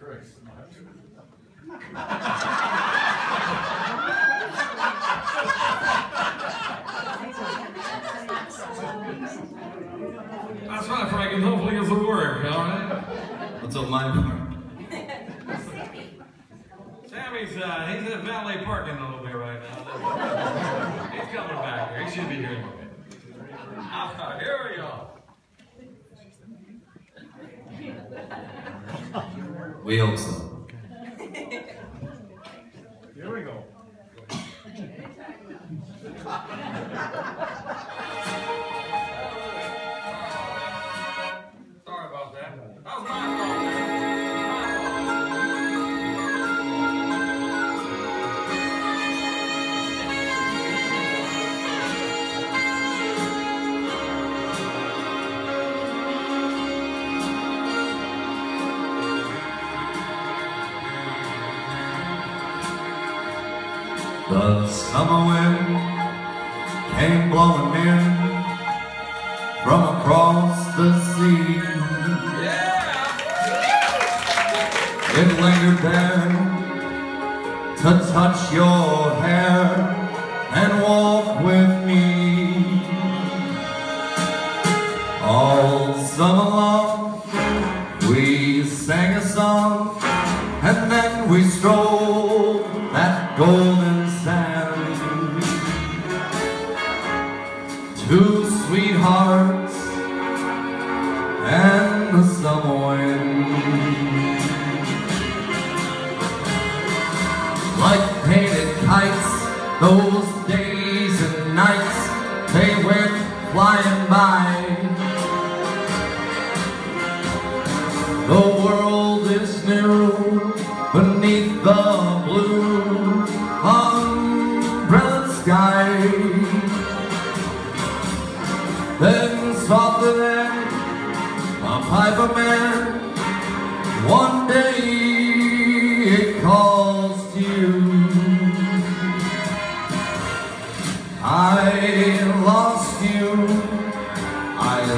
That's right, Frank, hopefully this will work, all right? What's up, my part? Sammy's, he's at valet parking a little bit right now. He's coming back here. He should be here in a minute. Here we go. We hope so. Here we go. Sorry about that. That was my fault. The summer wind came blowing in from across the sea. Yeah. It lingered there to touch your hair and walk with me. All summer long we sang a song, and then we strolled that golden sand. Two sweethearts and the summer wind, like painted kites, those days and nights, they went flying by. The world is new beneath the blue umbrella sky. Then softer than a piper man, one day it calls to you. I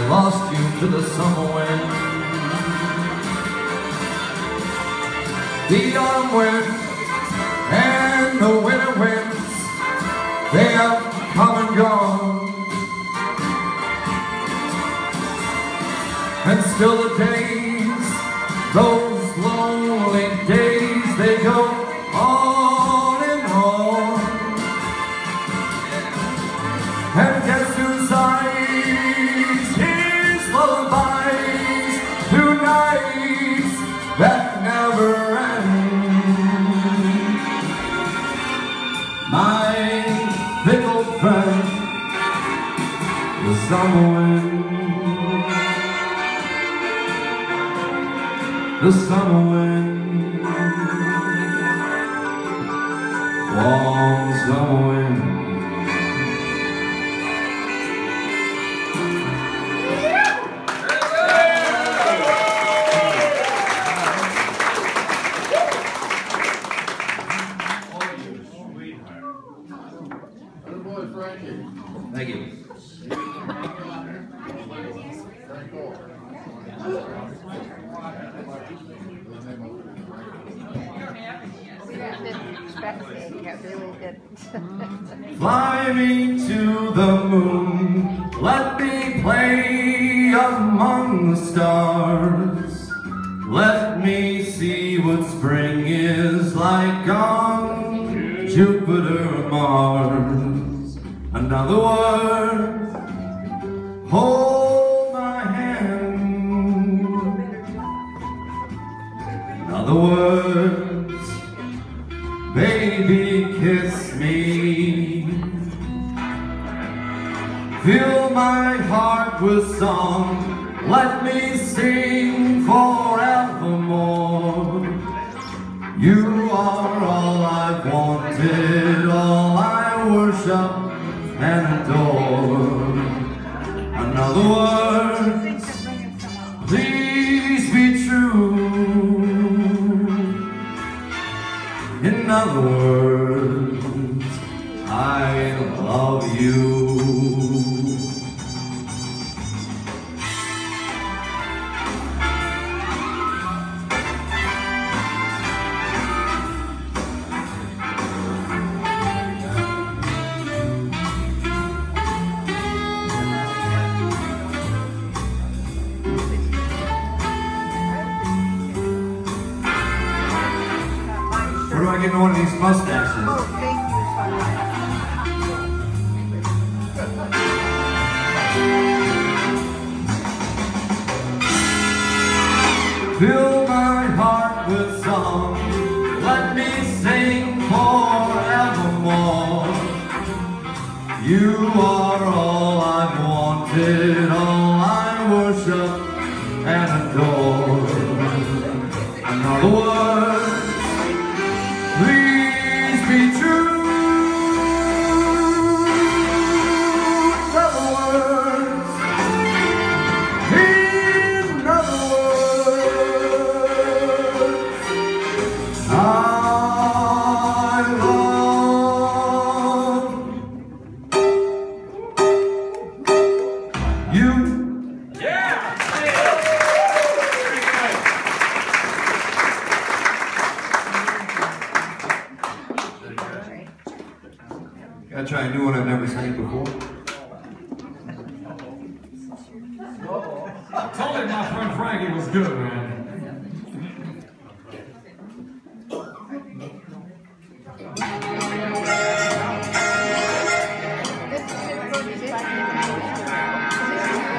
lost you to the summer wind. The autumn wind and the winter winds, they have come and gone. And still the days, those lonely days, they go on and on. And guess who sighs his lullabies to nights that never end? My fickle friend, the summer wind. The summer wind, warm summer wind. Thank you. Fly me to the moon, let me play among the stars. Let me see what spring is like on Jupiter or Mars. Another word, hold my hand. Another words, baby, kiss me. Fill my heart with song, let me sing forevermore. You are all I've wanted, all I worship and adore. Another words, please be true. In other words, I love you. to get me one of these mustaches. Oh, thank you. Fill my heart with song, let me sing forevermore. You are all I've wanted, all I worship and adore. Another word, please be true. Another word, in other words, I love you. Gotta try a new one I've never sang before. I told him my friend Frankie was good, man.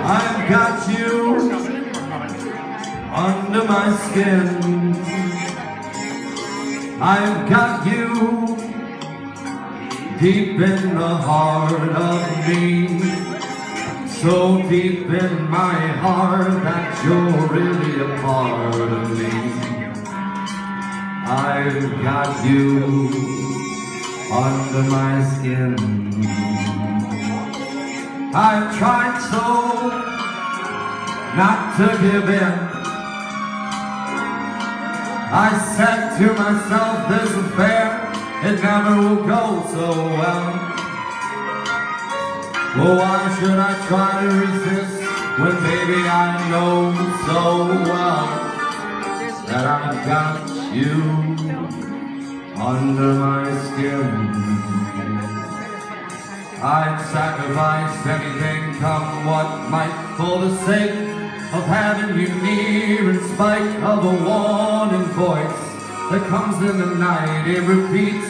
I've got you under my skin. I've got you deep in the heart of me, so deep in my heart that you're really a part of me. I've got you under my skin. I've tried so not to give in. I said to myself, this affair, it never will go so well. Well, why should I try to resist when baby I know so well that I've got you under my skin. I'd sacrifice anything, come what might, for the sake of having you near, in spite of a warning voice that comes in the night. It repeats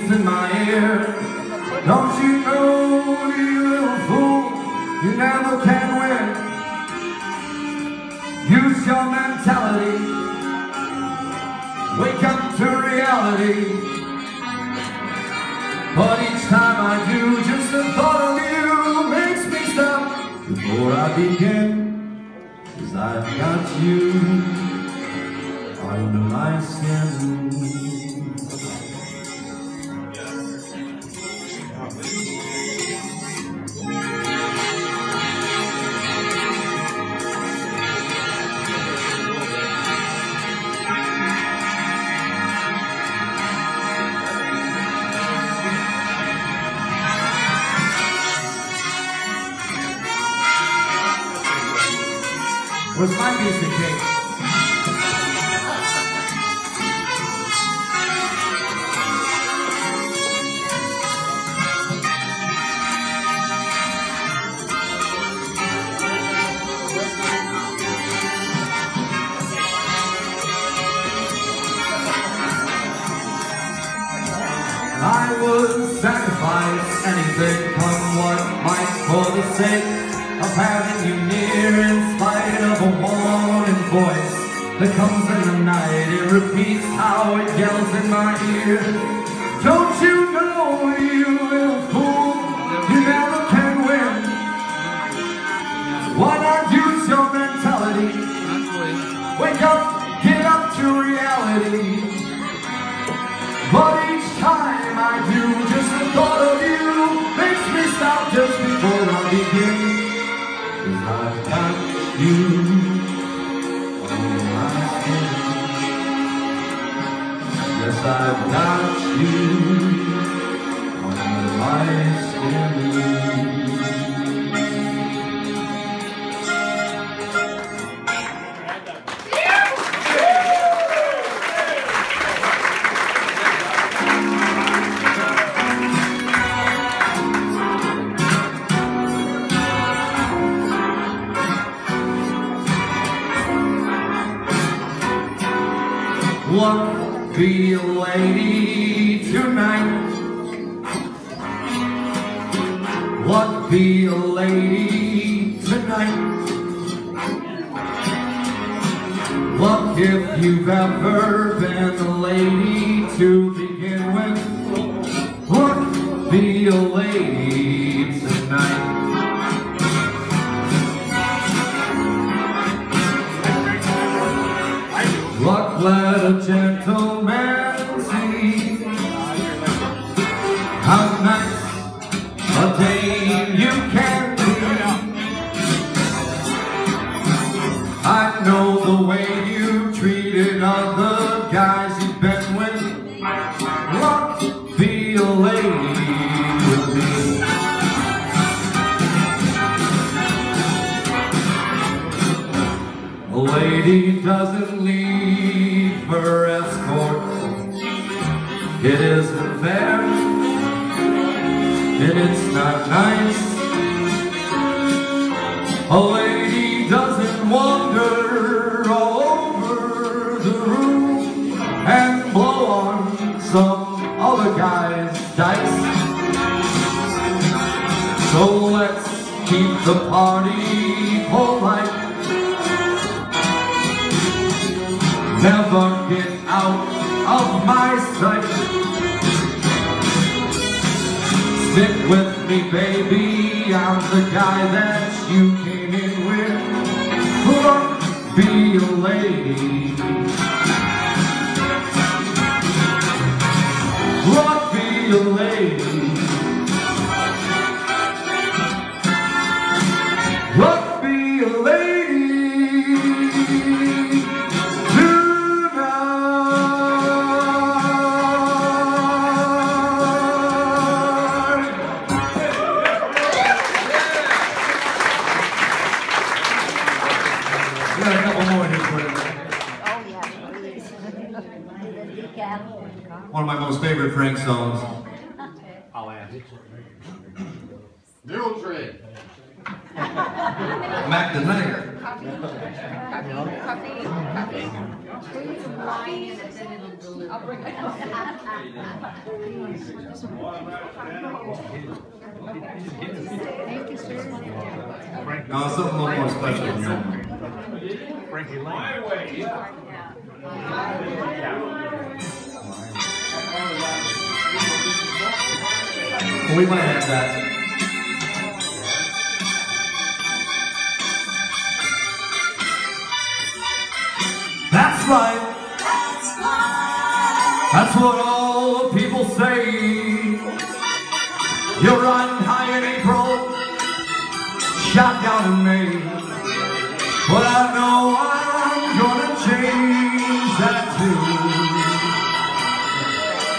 in my ear. Don't you know, you little fool, you never can win. Use your mentality, wake up to reality. But each time I do, just the thought of you makes me stop before I begin. 'Cause I've got you under my skin. Where's my piece of cake? I would sacrifice anything, come what might, for the sake of having you near, in spite of a warning voice that comes in the night. It repeats how it yells in my ear. Don't you know, you little fool, you never can win. Why not use your mentality? Wake up, get up to reality. But each time I do, just the thought of you makes me stop just before I begin. 'Cause I've got you on my skin. Yes, I've got you on my skin. What be a lady tonight? What be a lady tonight? Look, if you've ever been a lady to begin with, look, be a lady tonight. Look, let a gentleman see how nice a dame you can be. I know the way you treated other guys you've been with. Look, be a lady with me. A lady doesn't leave her escort. It isn't fair, and it's not nice. A lady doesn't wander all over the room and blow on some other guy's dice. So let's keep the party polite. Never get out of my sight. Stick with me, baby, I'm the guy that you came in with. Look, be a lady. Look, be a lady. Look, be a lady. Got a couple more here for you. Oh, yeah, please. One of my most favorite Frank songs. I'll ask. Mule tree. Mac the Knight. No, something a little more special than that. Frankie Lane. My way, yeah. Well, we might have that. That's right. That's what all the people say. You're riding high in April, shot down in May. But I know I'm gonna change that too.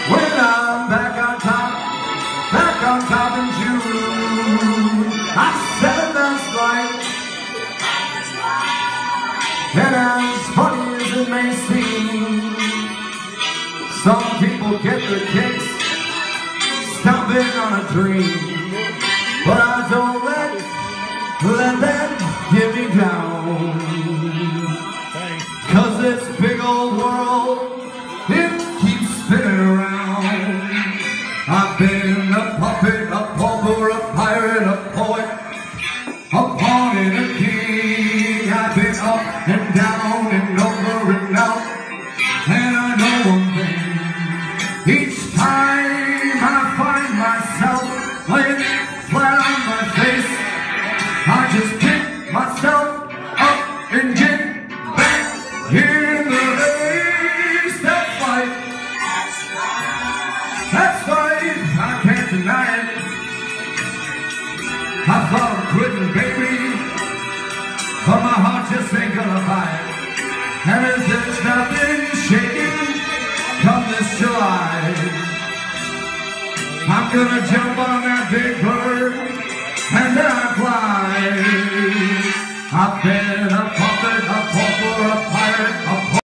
When I'm back on top in June, I said that's right. And as funny as it may seem, some people get their kicks stomping on a dream. But I don't let that get me down. 'Cause this big old world, it keeps spinning around. I've been a puppet, a pauper, a pirate, a poet, a pawn and a king. I've been up and down and over and out. And I know one thing, each time I find myself laying flat on my face, I just pick myself up and get back in the race. That's right. That's right. I can't deny it. I thought of quitting, baby, but my heart just ain't gonna buy it. And if there's nothing shaking come this July, I'm gonna jump on that big bird and then I fly. I've been a puppet, a pauper, a pirate, a